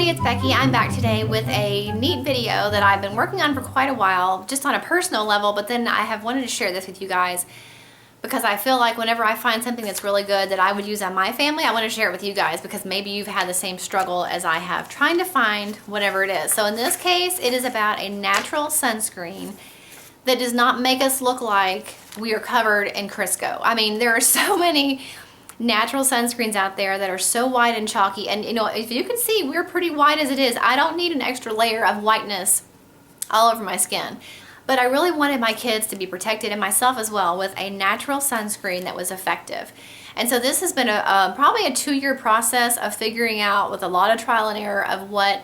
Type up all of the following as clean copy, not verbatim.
everybody, it's Becky. I'm back today with a neat video that I've been working on for quite a while, just on a personal level, but then I have wanted to share this with you guys because I feel like whenever I find something that's really good that I would use on my family, I want to share it with you guys because maybe you've had the same struggle as I have trying to find whatever it is. So in this case, it is about a natural sunscreen that does not make us look like we are covered in Crisco. I mean, there are so many natural sunscreens out there that are so white and chalky, and you know, if you can see, we're pretty white as it is. I don't need an extra layer of whiteness all over my skin, but I really wanted my kids to be protected and myself as well with a natural sunscreen that was effective. And so this has been probably a 2-year process of figuring out, with a lot of trial and error, of what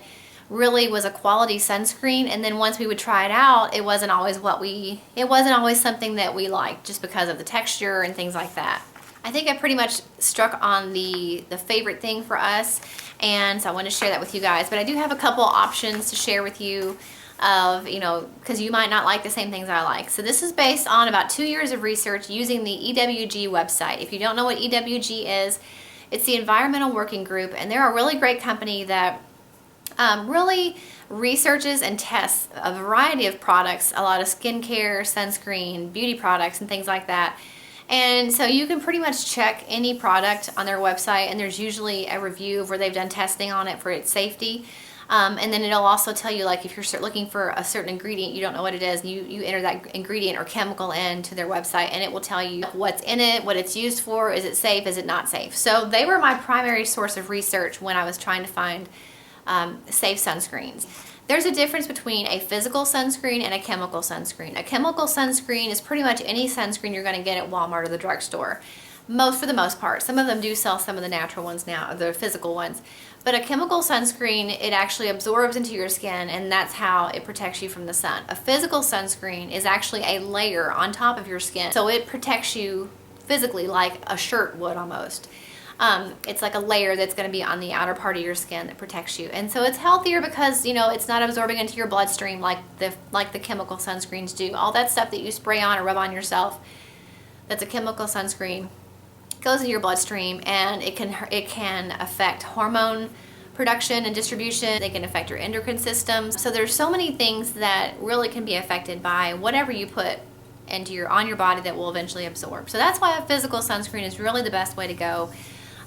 really was a quality sunscreen. And then once we would try it out, it wasn't always something that we liked, just because of the texture and things like that. I think I pretty much struck on the favorite thing for us, and so I want to share that with you guys. But I do have a couple options to share with you of, you know, because you might not like the same things I like. So this is based on about 2 years of research using the EWG website. If you don't know what EWG is, it's the Environmental Working Group, and they're a really great company that really researches and tests a variety of products, a lot of skincare, sunscreen, beauty products, and things like that. And so you can pretty much check any product on their website, and there's usually a review of where they've done testing on it for its safety. And then it'll also tell you, like, if you're looking for a certain ingredient, you don't know what it is, and you enter that ingredient or chemical into their website, and it will tell you what's in it, what it's used for, is it safe, is it not safe. So they were my primary source of research when I was trying to find safe sunscreens. There's a difference between a physical sunscreen and a chemical sunscreen. A chemical sunscreen is pretty much any sunscreen you're going to get at Walmart or the drugstore. For the most part. Some of them do sell some of the natural ones now, the physical ones. But a chemical sunscreen, it actually absorbs into your skin, and that's how it protects you from the sun. A physical sunscreen is actually a layer on top of your skin, so it protects you physically like a shirt would almost. It's like a layer that's going to be on the outer part of your skin that protects you, and so it's healthier because, you know, it's not absorbing into your bloodstream like the chemical sunscreens do. All that stuff that you spray on or rub on yourself, that's a chemical sunscreen, goes into your bloodstream, and it can affect hormone production and distribution. They can affect your endocrine system. So there's so many things that really can be affected by whatever you put on your body that will eventually absorb. So that's why a physical sunscreen is really the best way to go.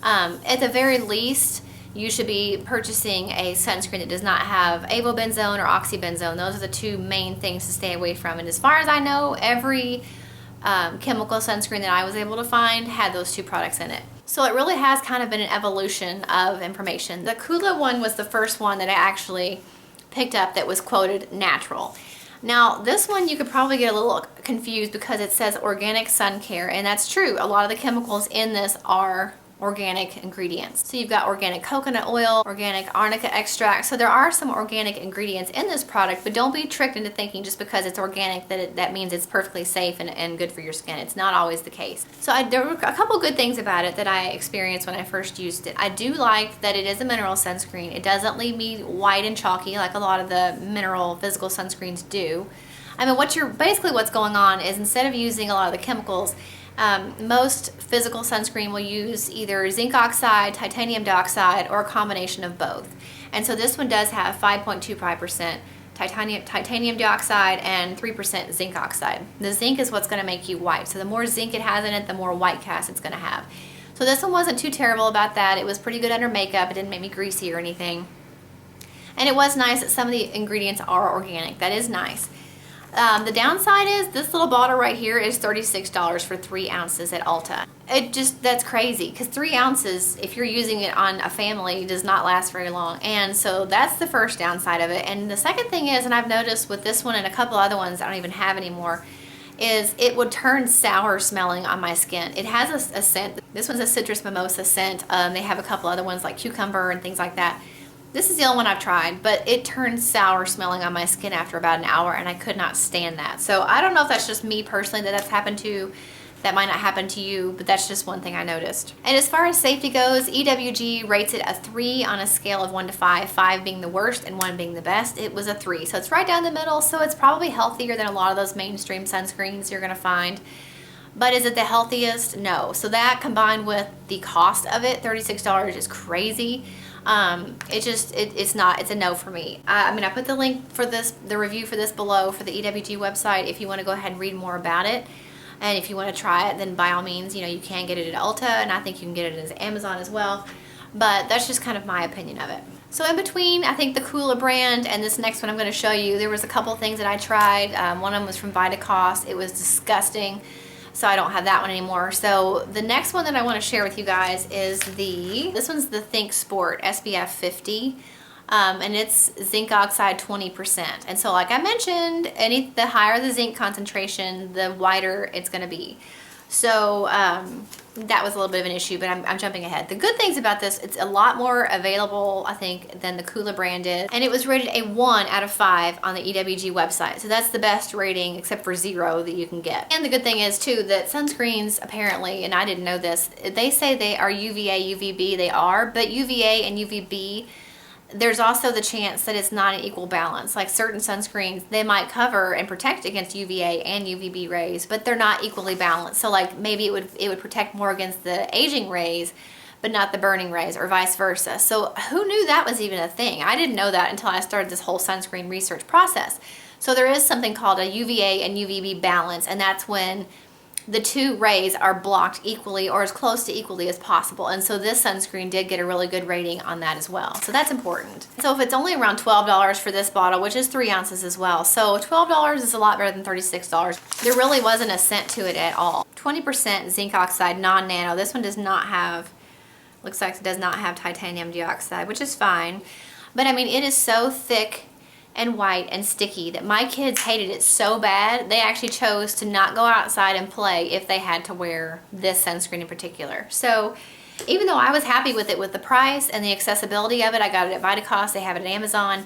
At the very least, you should be purchasing a sunscreen that does not have avobenzone or oxybenzone. Those are the two main things to stay away from. And as far as I know, every chemical sunscreen that I was able to find had those two products in it. So it really has kind of been an evolution of information. The Coola one was the first one that I actually picked up that was quoted natural. Now this one you could probably get a little confused because it says organic sun care, and that's true. A lot of the chemicals in this are organic ingredients. So you've got organic coconut oil, organic arnica extract. So there are some organic ingredients in this product, but don't be tricked into thinking just because it's organic that means it's perfectly safe and good for your skin. It's not always the case. So there were a couple good things about it that I experienced when I first used it. I do like that it is a mineral sunscreen. It doesn't leave me white and chalky like a lot of the mineral physical sunscreens do. I mean, what's going on is, instead of using a lot of the chemicals, most physical sunscreen will use either zinc oxide, titanium dioxide, or a combination of both. And so this one does have 5.25% titanium dioxide and 3% zinc oxide. The zinc is what's going to make you white. So the more zinc it has in it, the more white cast it's going to have. So this one wasn't too terrible about that. It was pretty good under makeup. It didn't make me greasy or anything. And it was nice that some of the ingredients are organic. That is nice. The downside is this little bottle right here is $36 for 3 ounces at Ulta. That's crazy, because 3 ounces, if you're using it on a family, does not last very long. And so that's the first downside of it. And the second thing is, and I've noticed with this one and a couple other ones I don't even have anymore, is it would turn sour smelling on my skin. It has a scent. This one's a citrus mimosa scent. They have a couple other ones like cucumber and things like that. This is the only one I've tried, but it turned sour smelling on my skin after about an hour, and I could not stand that. So I don't know if that's just me personally that's happened to. That might not happen to you, but that's just one thing I noticed. And as far as safety goes, EWG rates it a 3 on a scale of 1 to 5, 5 being the worst and 1 being the best. It was a 3, so it's right down the middle, so it's probably healthier than a lot of those mainstream sunscreens you're gonna find. But is it the healthiest? No. So that combined with the cost of it, $36 is crazy. It's not, it's a no for me. I mean, I put the link for this, the review for this below for the EWG website if you want to go ahead and read more about it. And if you want to try it, then by all means, you can get it at Ulta, and I think you can get it at Amazon as well. But that's just kind of my opinion of it. So in between, I think the Coola brand and this next one I'm going to show you, there was a couple things that I tried. One of them was from Vitacost. It was disgusting, so I don't have that one anymore. So the next one that I want to share with you guys is this one's the ThinkSport SPF 50. And it's zinc oxide 20%. And so like I mentioned, the higher the zinc concentration, the whiter it's going to be. So that was a little bit of an issue, but I'm jumping ahead. The good things about this, it's a lot more available, I think, than the Coola brand is. And it was rated a 1 out of 5 on the EWG website. So that's the best rating, except for 0, that you can get. And the good thing is, too, that sunscreens, apparently, and I didn't know this, they say they are UVA, UVB, they are, but UVA and UVB, there's also the chance that it's not an equal balance. Like certain sunscreens, they might cover and protect against UVA and UVB rays, but they're not equally balanced. So like maybe it would protect more against the aging rays, but not the burning rays, or vice versa. So who knew that was even a thing? I didn't know that until I started this whole sunscreen research process. So there is something called a UVA and UVB balance, and that's when the two rays are blocked equally or as close to equally as possible. And so this sunscreen did get a really good rating on that as well. So that's important. So if it's only around $12 for this bottle, which is 3 ounces as well. So $12 is a lot better than $36. There really wasn't a cent to it at all. 20% zinc oxide non-nano. This one does not have, looks like it does not have titanium dioxide, which is fine. But I mean, it is so thick and white and sticky that my kids hated it so bad they actually chose to not go outside and play if they had to wear this sunscreen in particular. So even though I was happy with it, with the price and the accessibility of it, I got it at Vitacost, they have it at Amazon.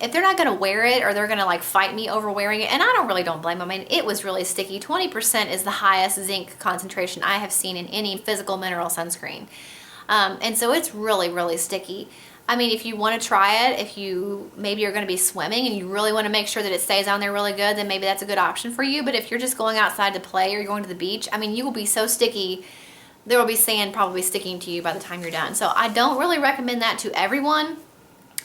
If they're not going to wear it, or they're going to like fight me over wearing it, and I don't blame them. I mean, it was really sticky. 20% is the highest zinc concentration I have seen in any physical mineral sunscreen. And so it's really, really sticky. I mean, if you want to try it, if you maybe you're going to be swimming and you really want to make sure that it stays on there really good, then maybe that's a good option for you. But if you're just going outside to play or you're going to the beach, I mean, you will be so sticky, there will be sand probably sticking to you by the time you're done. So I don't really recommend that to everyone,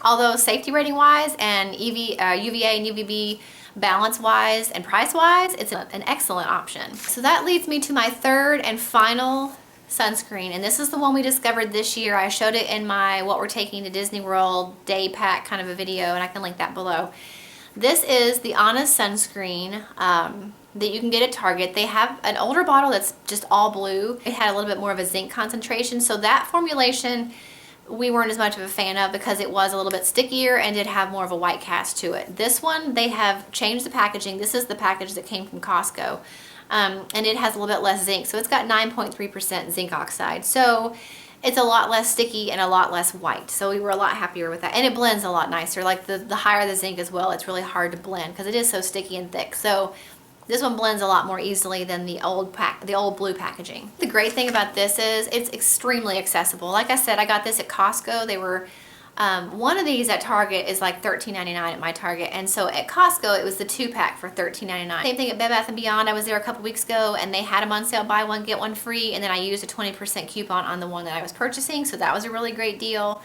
although safety rating wise and UVA and UVB balance wise and price wise, it's an excellent option. So that leads me to my third and final sunscreen, and this is the one we discovered this year. I showed it in my What We're Taking to Disney World day pack kind of a video, and I can link that below. This is the Honest sunscreen that you can get at Target. They have an older bottle that's just all blue. It had a little bit more of a zinc concentration, so that formulation we weren't as much of a fan of because it was a little bit stickier and did have more of a white cast to it. This one, they have changed the packaging. This is the package that came from Costco. And it has a little bit less zinc, so it's got 9.3% zinc oxide. So it's a lot less sticky and a lot less white. So we were a lot happier with that. And it blends a lot nicer. Like the higher the zinc as well, it's really hard to blend because it is so sticky and thick. So this one blends a lot more easily than the old blue packaging. The great thing about this is it's extremely accessible. Like I said, I got this at Costco. They were one of these at Target is like $13.99 at my Target, and so at Costco it was the 2-pack for $13.99. Same thing at Bed Bath & Beyond. I was there a couple weeks ago and they had them on sale, buy one get one free, and then I used a 20% coupon on the one that I was purchasing, so that was a really great deal.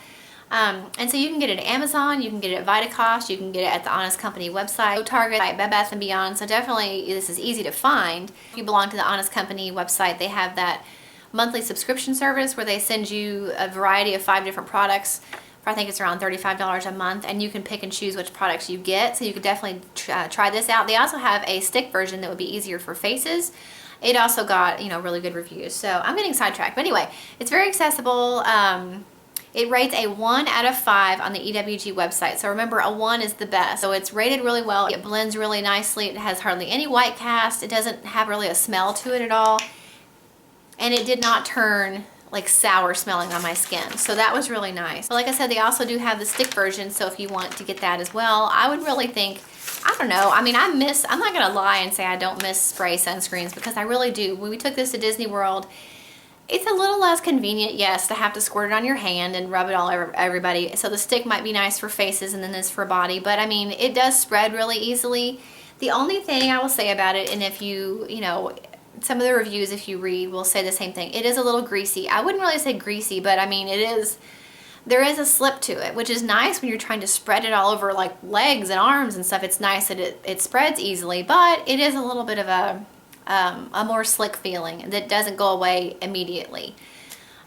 And so you can get it at Amazon, you can get it at Vitacost, you can get it at the Honest Company website, Target, Bed Bath & Beyond, so definitely this is easy to find. If you belong to the Honest Company website, they have that monthly subscription service where they send you a variety of 5 different products. I think it's around $35 a month, and you can pick and choose which products you get, so you could definitely try this out. They also have a stick version that would be easier for faces. It also got, really good reviews, so I'm getting sidetracked. But anyway, it's very accessible. It rates a 1 out of 5 on the EWG website, so remember, a 1 is the best. So it's rated really well. It blends really nicely. It has hardly any white cast. It doesn't have really a smell to it at all, and it did not turn like sour smelling on my skin, so that was really nice. But like I said, they also do have the stick version, so if you want to get that as well, I would really think, I don't know, I mean, I'm not gonna lie and say I don't miss spray sunscreens, because I really do. When we took this to Disney World, it's a little less convenient, yes, to have to squirt it on your hand and rub it all over everybody. So the stick might be nice for faces and then this for body, but I mean, it does spread really easily. The only thing I will say about it, and if you some of the reviews, if you read, will say the same thing. It is a little greasy. I wouldn't really say greasy, but I mean, there is a slip to it, which is nice when you're trying to spread it all over like legs and arms and stuff. It's nice that it spreads easily, but it is a little bit of a more slick feeling that doesn't go away immediately.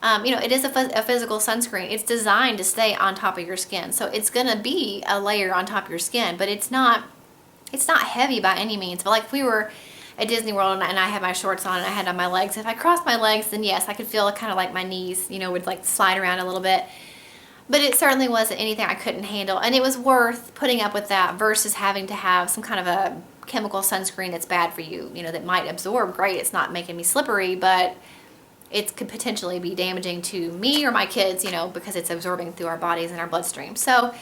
You know, it is a physical sunscreen. It's designed to stay on top of your skin. So it's gonna be a layer on top of your skin, but it's not heavy by any means. But like if we were at Disney World and I had my shorts on and I had on my legs, if I crossed my legs, then yes, I could feel kind of like my knees, you know, would like slide around a little bit. But it certainly wasn't anything I couldn't handle. And it was worth putting up with that versus having to have some kind of a chemical sunscreen that's bad for you, you know, that might absorb. Great, it's not making me slippery, but it could potentially be damaging to me or my kids, you know, because it's absorbing through our bodies and our bloodstream. So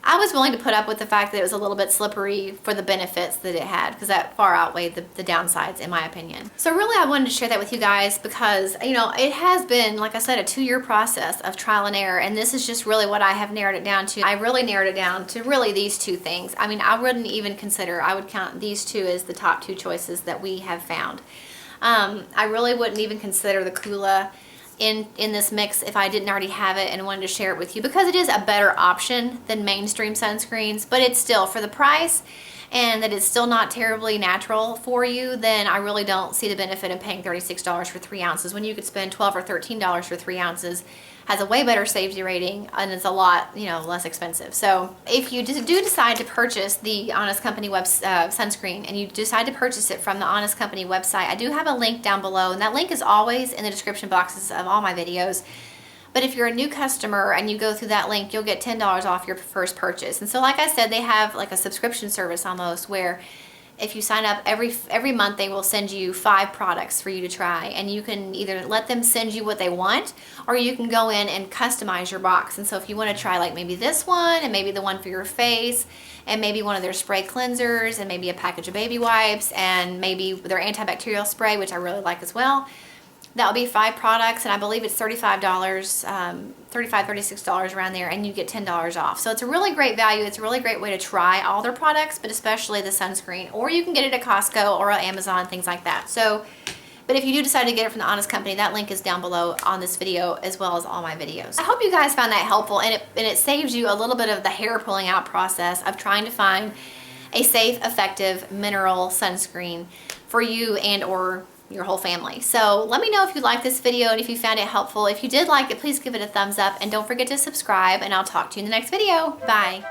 I was willing to put up with the fact that it was a little bit slippery for the benefits that it had, because that far outweighed the downsides, in my opinion. So really I wanted to share that with you guys because, you know, it has been, like I said, a 2-year process of trial and error, and this is just really what I have narrowed it down to. I really narrowed it down to really these 2 things. I mean, I wouldn't even consider, I would count these 2 as the top 2 choices that we have found. I really wouldn't even consider the Coola in this mix if I didn't already have it and wanted to share it with you, because it is a better option than mainstream sunscreens, but it's still, for the price and that it's still not terribly natural for you, then I really don't see the benefit in paying $36 for 3 ounces when you could spend $12 or $13 for 3 ounces. Has a way better safety rating and it's a lot, you know, less expensive. So if you do decide to purchase the Honest Company sunscreen, and you decide to purchase it from the Honest Company website, I do have a link down below, and that link is always in the description boxes of all my videos. But if you're a new customer and you go through that link, you'll get $10 off your first purchase. And so like I said, they have like a subscription service almost, where if you sign up every month, they will send you 5 products for you to try, and you can either let them send you what they want, or you can go in and customize your box. And so if you want to try like maybe this one, and maybe the one for your face, and maybe one of their spray cleansers, and maybe a package of baby wipes, and maybe their antibacterial spray, which I really like as well, that will be 5 products, and I believe it's $35, $36 around there, and you get $10 off. So it's a really great value. It's a really great way to try all their products, but especially the sunscreen. Or you can get it at Costco or at Amazon, things like that. So, but if you do decide to get it from the Honest Company, that link is down below on this video, as well as all my videos. I hope you guys found that helpful, and it saves you a little bit of the hair pulling out process of trying to find a safe, effective mineral sunscreen for you and or your whole family. So let me know if you liked this video and if you found it helpful. If you did like it, please give it a thumbs up, and don't forget to subscribe, and I'll talk to you in the next video. Bye.